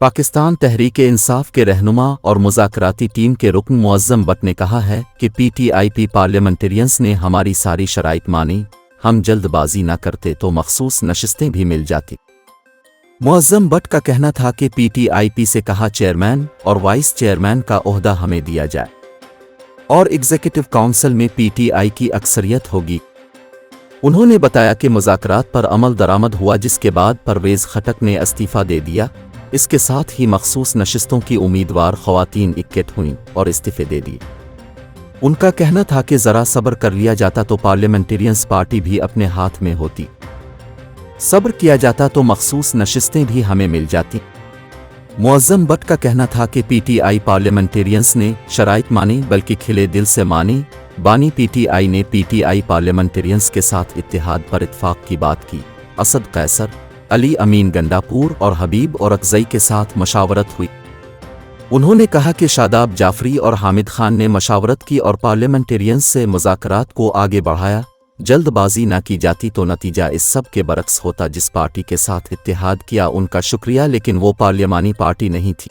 पाकिस्तान तहरीक-ए-इंसाफ के रहनुमा और मुज़ाकराती टीम के रुकन मुअज़्ज़म बट ने कहा है कि पीटीआई पार्लियामेंटेरियंस ने हमारी सारी शराइत मानी, हम जल्दबाजी न करते तो मखसूस नशिस्तें भी मिल जाती। मुअज़्ज़म बट का कहना था कि पीटीआई से कहा चेयरमैन और वाइस चेयरमैन का ओहदा हमें दिया जाए और एग्जीक्यूटिव काउंसिल में पीटीआई की अक्सरियत होगी। उन्होंने बताया कि मुज़ाकरात पर अमल दरामद हुआ, जिसके बाद परवेज़ खटक ने इस्तीफ़ा दे दिया। इसके साथ ही मखसूस नशिस्तों की उम्मीदवार ख़वातीन इक्कट हुईं और इस्तीफ़े दे दिए। उनका कहना था कि ज़रा सब्र कर लिया जाता तो पार्लियामेंटेरियंस पार्टी भी अपने हाथ में होती, सब्र किया जाता तो मखसूस नशिस्तें भी हमें मिल जाती। मुअज़्ज़म बट का कहना था कि पीटीआई पार्लियामेंटेरियंस ने शराइत मानी बल्कि खिले दिल से मानी। बानी पीटीआई ने पीटीआई पार्लियामेंटेरियंस के साथ इत्तेहाद पर इत्फाक की बात की। असद कैसर, अली अमीन गंडापुर और हबीब और अकज़ई के साथ मशावरत हुई। उन्होंने कहा कि शादाब जाफरी और हामिद खान ने मशावरत की और पार्लियामेंटेरियंस से मुज़ाकरात को आगे बढ़ाया। जल्दबाजी न की जाती तो नतीजा इस सब के बरक्स होता। जिस पार्टी के साथ इत्तेहाद किया उनका शुक्रिया, लेकिन वो पार्लियामानी पार्टी नहीं थी।